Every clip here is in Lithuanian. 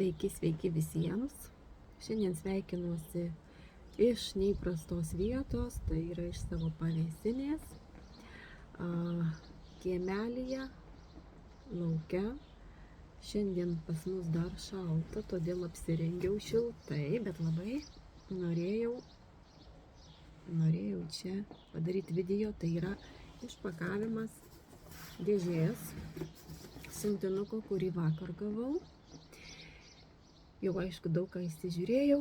Sveiki visiems. Šiandien sveikinuosi iš neįprastos vietos, tai yra iš savo pavėsinės, kiemelyje, lauke. Šiandien pas mus dar šalta, todėl apsirengiau šiltai, bet labai norėjau čia padaryti video, tai yra išpakavimas dėžės siuntinuko, kurį vakar gavau. Jau aišku, daug ką įsižiūrėjau,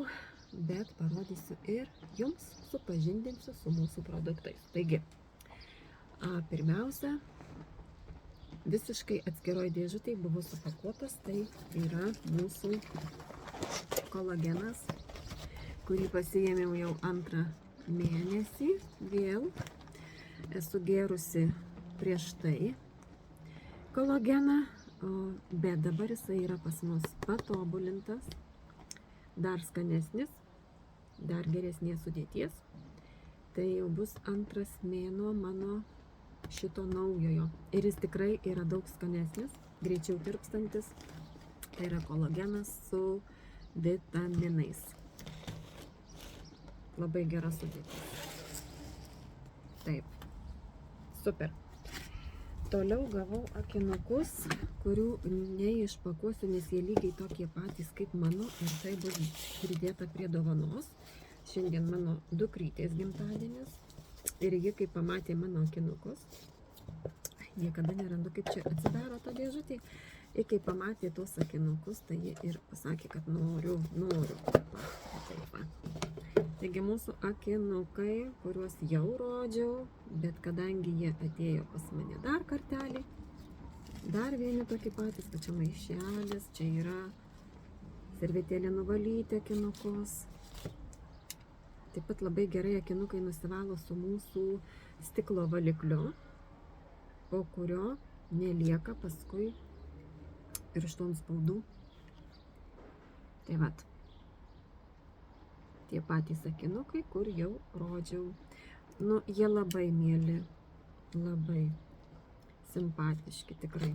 bet parodysiu ir jums, supažindinsiu su mūsų produktais. Taigi, pirmiausia, visiškai atskiroj dėžutėj buvo supakuotas, tai yra mūsų kolagenas, kurį pasiėmiau jau antrą mėnesį. Vėl esu gėrusi prieš tai kolageną, bet dabar jisai yra pas mus patobulintas, dar skanesnis, dar geresnės sudėties. Tai jau bus antras mėnuo mano šito naujojo. Ir jis tikrai yra daug skanesnis, greičiau tirpstantis. Tai yra kolagenas su vitaminais. Labai gera sudėtis. Taip, super. Toliau gavau akinukus, kurių neišpakuosiu, nes jie lygiai tokie patys kaip mano ir tai bus pridėta prie dovanos. Šiandien mano dukrytės gimtadienis ir ji, kai pamatė mano akinukus, niekada nerandu, kaip čia atsidaro tą dėžutį, ir kai pamatė tuos akinukus, tai ji ir pasakė, kad noriu. Taip va. Taigi mūsų akinukai, kuriuos jau rodžiau, bet kadangi jie atėjo pas mane dar kartelį, dar vieni tokie patys, čia maišelis, čia yra servetėlė nuvalyti akinukus. Taip pat labai gerai akinukai nusivalo su mūsų stiklo valikliu, po kurio nelieka paskui pirštų antspaudų. Tai vat. Tie patys akinukai, kur jau rodžiau. Nu, jie labai mieli, labai simpatiški tikrai.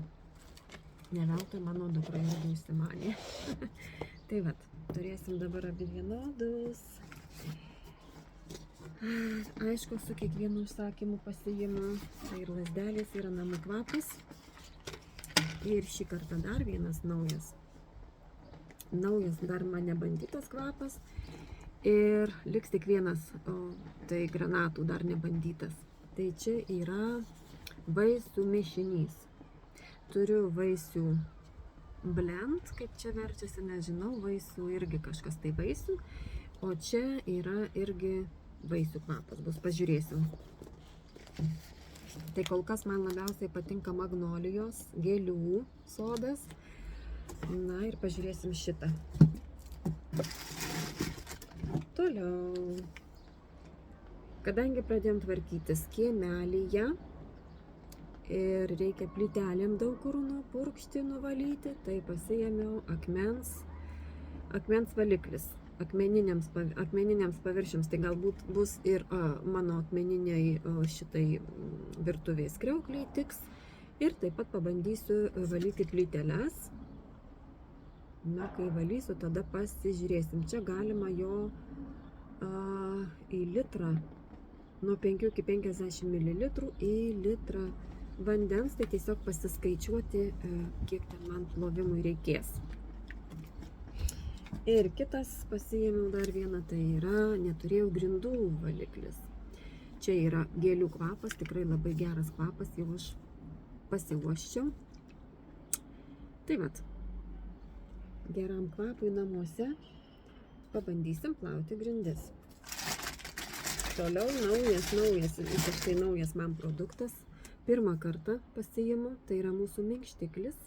Ne veltui mano dukra irgi užsimanė. Tai vat, turėsim dabar abi vienodus. Aišku, su kiekvienu užsakymu pasiimu. Tai ir lazdelės, yra namų kvapas. Ir šį kartą dar vienas naujas. Naujas dar man nebandytas kvapas. Ir liks tik vienas, tai granatų dar nebandytas. Tai čia yra vaisių mišinys. Turiu vaisių blend, kaip čia verčiasi, nežinau, vaisių irgi kažkas tai vaisių. O čia yra irgi vaisių kvapas, bus, pažiūrėsim. Tai kol kas man labiausiai patinka magnolijos, gėlių sodas. Na ir pažiūrėsim šitą. Toliau. Kadangi pradėjom tvarkytis kiemelyje ir reikia plytelėm daug kur nupurkšti, nuvalyti, tai pasiėmiau akmens valiklis. Akmeniniams paviršiams, tai galbūt bus ir mano akmeniniai šitai virtuvės kriaukliai tiks. Ir taip pat pabandysiu valyti plyteles. Na, kai valysiu, tada pasižiūrėsim. Čia galima jo į litrą, nuo 5 iki 50 ml į litrą vandens, tai tiesiog pasiskaičiuoti, kiek ten man plovimui reikės. Ir kitas pasiėmiau dar vieną, tai yra, neturėjau grindų valiklis. Čia yra gėlių kvapas, tikrai labai geras kvapas, jau aš pasiuoščiau. Tai vat. Geram kvapui namuose pabandysim plauti grindis. Toliau naujas, ypač tai naujas man produktas. Pirmą kartą pasiimu, tai yra mūsų minkštiklis.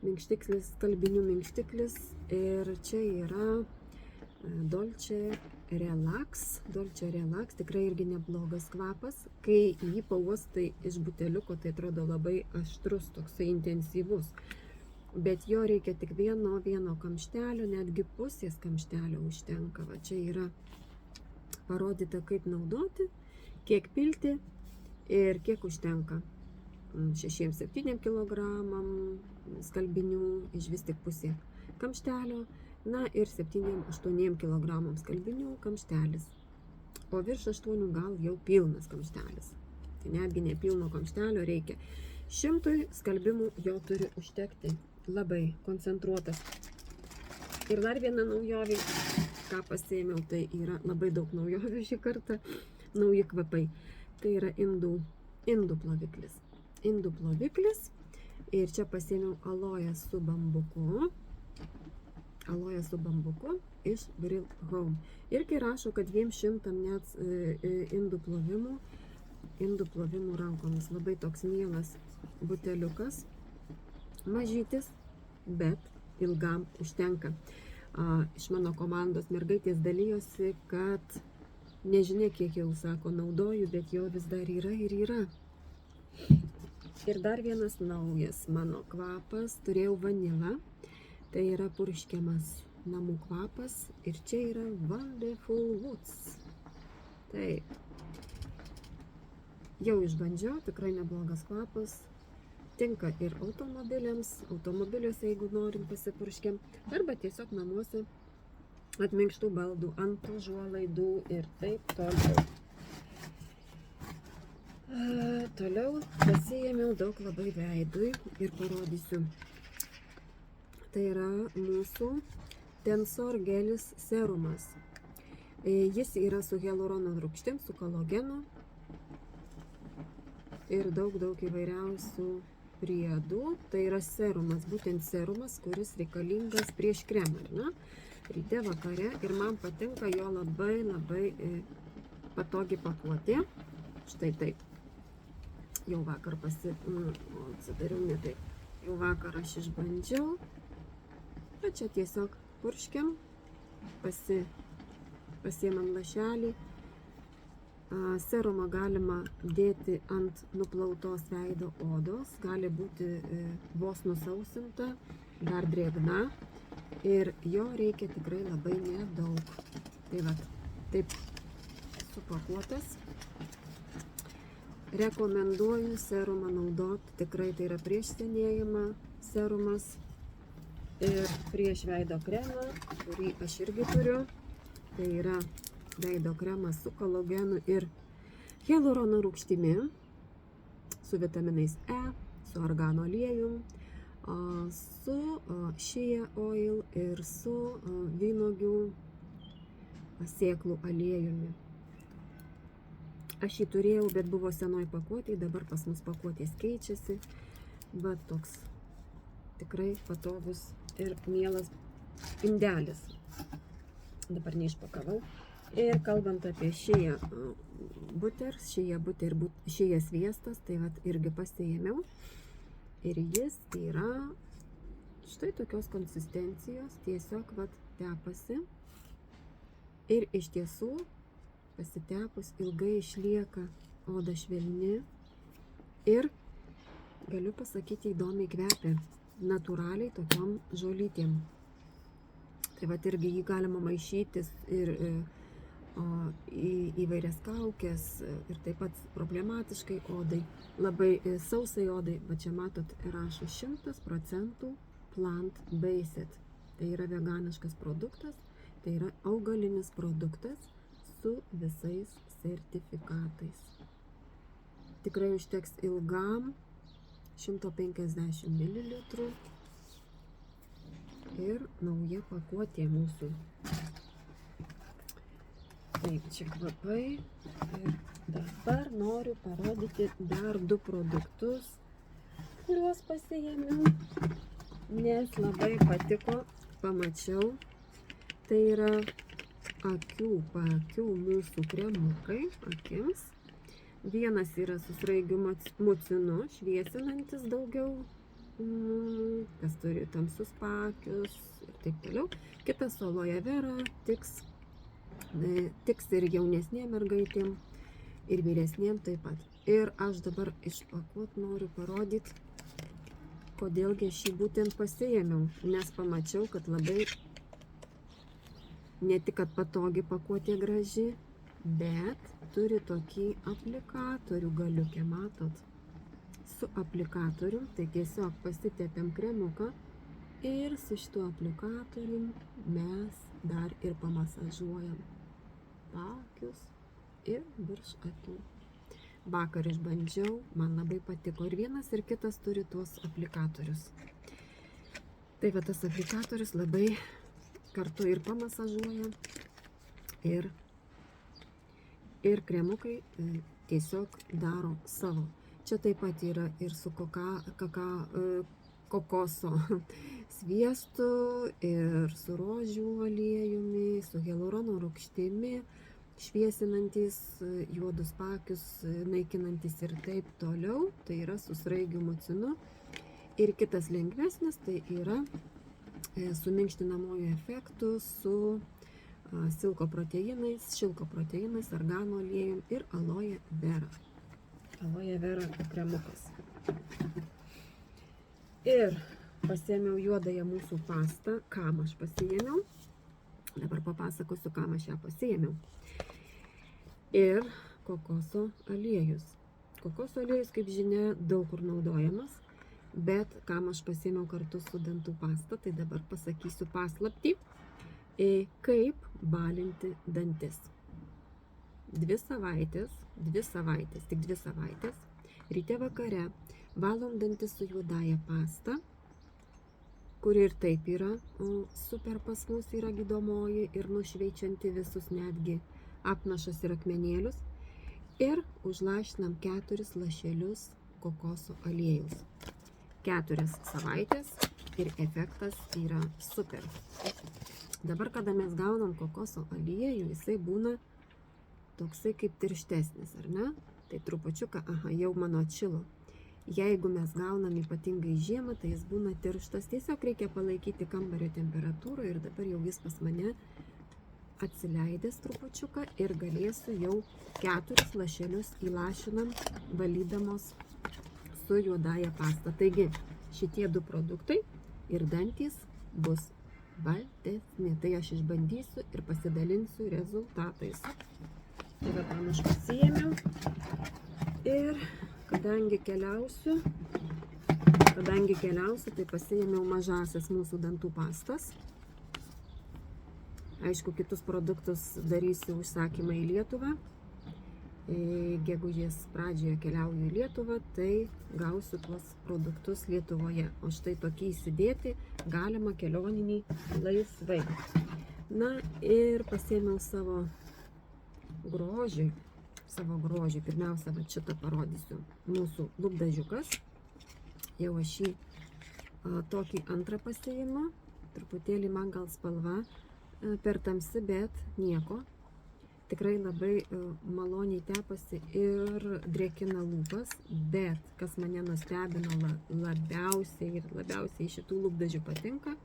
Minkštiklis, skalbinių minkštiklis. Ir čia yra Dolce Relax. Dolce Relax, tikrai irgi neblogas kvapas. Kai jį pauostai iš buteliuko, tai atrodo labai aštrus, toksai intensyvus. Bet jo reikia tik vieno kamštelio, netgi pusės kamštelio užtenka. Va, čia yra parodyta, kaip naudoti, kiek pilti ir kiek užtenka. 6-7 kg skalbinių, iš vis tik pusė kamštelio, na ir 7-8 kg skalbinių kamštelis. O virš 8 gal jau pilnas kamštelis. Tai netgi nepilno kamštelio reikia. 100 skalbimų jo turi užtekti. Labai koncentruotas. Ir dar viena naujovė, ką pasiėmiau, tai yra labai daug naujovių šį kartą. Nauji kvapai. Tai yra indų ploviklis. Indų ploviklis. Ir čia pasiėmiau aloją su bambuku. Aloją su bambuku iš Brill Home. Irgi rašo, kad 200 net indų plovimų rankomis. Labai toks mielas buteliukas. Mažytis, bet ilgam užtenka. Iš mano komandos mergaitės dalijosi, kad nežinia, kiek jau sako naudoju, bet jo vis dar yra ir yra. Ir dar vienas naujas mano kvapas, turėjau vanilą. Tai yra purškiamas namų kvapas ir čia yra Wonderful Woods. Taip. Jau išbandžiau, tikrai neblogas kvapas. Tinka ir automobiliuose, jeigu norim pasipurškiam, arba tiesiog namuose ant minkštų baldų, ant užuolaidų ir taip toliau. Toliau pasiėmiau daug labai veidui ir parodysiu. Tai yra mūsų Tensor gelis serumas. Jis yra su hialurono rūgštim, su kolagenu ir daug įvairiausių priedų. Tai yra serumas, būtent serumas, kuris reikalingas prieš kremą, ne? Ryte, vakare, ir man patinka jo labai patogi pakuotė. Štai taip. Jau vakar atsidariau ne taip. Jau vakar aš išbandžiau. O čia tiesiog purškiam, pasiėmam lašelį. Serumą galima dėti ant nuplautos veido odos, gali būti vos nusausinta, dar drėgna ir jo reikia tikrai labai nedaug. Tai va, taip supakuotas. Rekomenduoju serumą naudoti, tikrai tai yra prieš senėjimą serumas ir prieš veido kremą, kurį aš irgi turiu. Tai yra veido kremas su kolagenu ir hialurono rūgštimi, su vitaminais E, su argano aliejum, su shea oil ir su vynuogių sėklų aliejumi. Aš jį turėjau, bet buvo senoj pakuotėj, dabar pas mus pakuotės keičiasi. Va toks tikrai patogus ir mielas indelis. Dabar neišpakavau. Ir kalbant apie shea butter ir shea sviestas, tai vat irgi pasiėmiau. Ir jis yra štai tokios konsistencijos, tiesiog vat tepasi. Ir iš tiesų pasitepus ilgai išlieka oda švelni ir galiu pasakyti, įdomiai kvepia, natūraliai tokiom žolytėm. Tai vat irgi jį galima maišytis ir įvairias kaukės ir taip pat problematiškai odai, labai sausai odai. Va čia matot, rašo 100% plant-based. Tai yra veganiškas produktas, tai yra augalinis produktas su visais sertifikatais. Tikrai užteks ilgam, 150 ml. Ir nauja pakuotė mūsų. Taip, čia kvapai. Ir dabar noriu parodyti dar 2 produktus, kuriuos pasiėmiau, nes labai patiko, pamačiau. Tai yra paakių mūsų kremukai akims. Vienas yra su sraigiu mucinu, šviesinantis daugiau, kas turi tamsus paakius ir taip toliau. Kitas su aloe vera, tiks ir jaunesnėm mergaitėm, ir vyresnėm taip pat. Ir aš dabar išpakuot noriu parodyti, kodėlgi šį būtent pasiėmiau, nes pamačiau, kad labai ne tik kad patogi pakuotė graži, bet turi tokį aplikatorių galiukę, matot, su aplikatorium. Tai tiesiog pasitepiam kremuką Ir su šituo aplikatorium mes dar ir pamasažuojam paakius ir virš akių. Vakar išbandžiau, man labai patiko. Ir vienas ir kitas turi tuos aplikatorius. Tai va tas aplikatorius labai kartu ir pamasažuoja, ir kremukai tiesiog daro savo. Čia taip pat yra ir su kokoso sviestu, ir su rožių aliejumi, su hialurono rūgštimi, šviesinantis juodus paakius, naikinantis ir taip toliau. Tai yra su sraigių mucinu. Ir kitas lengvesnis, tai yra su minkštinamoju efektu, su šilko proteinais, argano aliejum ir aloe vera. Aloe vera kremukas. Ir pasiėmiau juodąją mūsų pastą. Kam aš pasiėmiau? Dabar papasakosiu, kam aš ją pasiėmiau. Ir kokoso aliejus. Kokoso aliejus, kaip žinia, daug kur naudojamas, bet kam aš pasiėmiau kartu su dantų pasta, tai dabar pasakysiu paslaptį, kaip balinti dantis. 2 savaitės, tik 2 savaitės, ryte vakare valom dantis su juodąja pasta, kuri ir taip yra super pas mus, yra gydomoji ir nušveičianti visus netgi apnašas ir akmenėlius. Ir užlašinam 4 lašelius kokoso aliejaus. 4 savaitės ir efektas yra super. Dabar, kada mes gaunam kokoso aliejų, jisai būna toksai kaip tirštesnis, ar ne? Tai trupučiuką, jau mano atšilo. Jeigu mes gaunam ypatingai žiemą, tai jis būna tirštas. Tiesiog reikia palaikyti kambario temperatūrą ir dabar jau jis pas mane atsileidęs trupučiuką ir galėsiu jau 4 lašelius įlašinam, valydamos su juodąja pasta. Taigi, šitie 2 produktai ir dantys bus baltesni. Tai aš išbandysiu ir pasidalinsiu rezultatais. Tai va, tam aš pasiėmiau ir kadangi keliausiu, tai pasiėmiau mažasias mūsų dantų pastas. Aišku, kitus produktus darysiu užsakymą į Lietuvą. Gegužės pradžioje keliauju į Lietuvą, tai gausiu tuos produktus Lietuvoje. O štai tokie įsidėti galima kelioninį laisvai. Na ir pasiėmiau savo grožiui. Pirmiausia, va šitą parodysiu. Mūsų lūpdažiukas. Jau aš jį tokį antrą pasiėmiau. Truputėlį man gal spalva per tamsi, bet nieko. Tikrai labai maloniai tepasi ir drėkina lūpas. Bet kas mane nustebino labiausiai šitų lūpdažių patinka,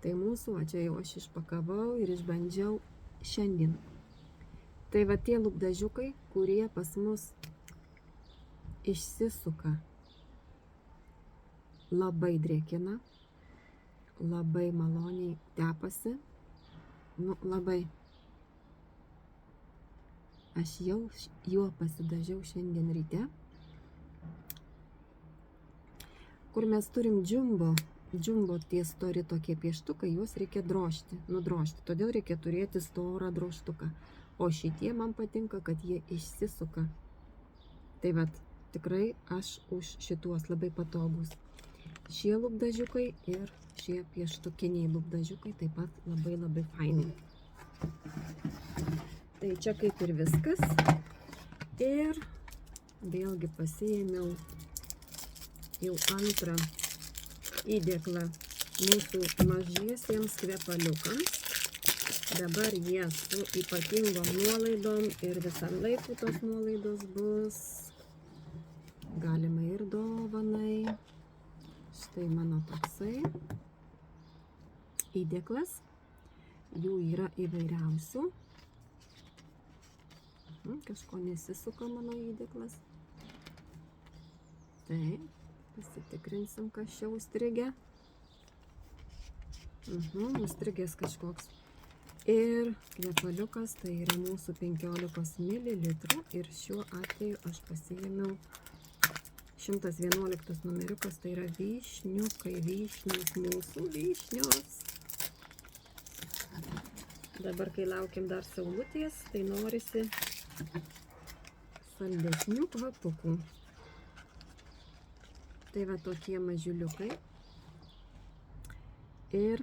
tai mūsų, čia jau aš išpakavau ir išbandžiau šiandien. Tai va tie lūpdažiukai, kurie pas mus išsisuka, labai drėkina, labai maloniai tepasi, labai. Aš jau juo pasidažiau šiandien ryte, kur mes turim džumbo tie stori tokie pieštukai, juos reikia nudrožti, todėl reikia turėti storą drožtuką. O šitie man patinka, kad jie išsisuka. Tai vat, tikrai aš už šituos labai patogus. Šie lūpdažiukai ir šie pieštukiniai lūpdažiukai taip pat labai faini. Tai čia kaip ir viskas. Ir vėlgi pasiėmiau jau antrą įdėklą mūsų mažiesiems kvepaliukams. Dabar jie su ypatingom nuolaidom ir visam laikui tos nuolaidos bus. Galima ir dovanai. Štai mano toksai įdėklas. Jų yra įvairiausių. Kažko nesisuka mano įdėklas. Taip, pasitikrinsim, kas čia užstrigę. Užstrigęs kažkoks. Ir kvepaliukas, tai yra mūsų 15 ml ir šiuo atveju aš pasiėmiau 111 numeriukas, tai yra vyšniukai, vyšnios, mūsų vyšnios. Dabar, kai laukiam dar saulutės, tai norisi saldesnių kvapukų. Tai va tokie mažiuliukai. Ir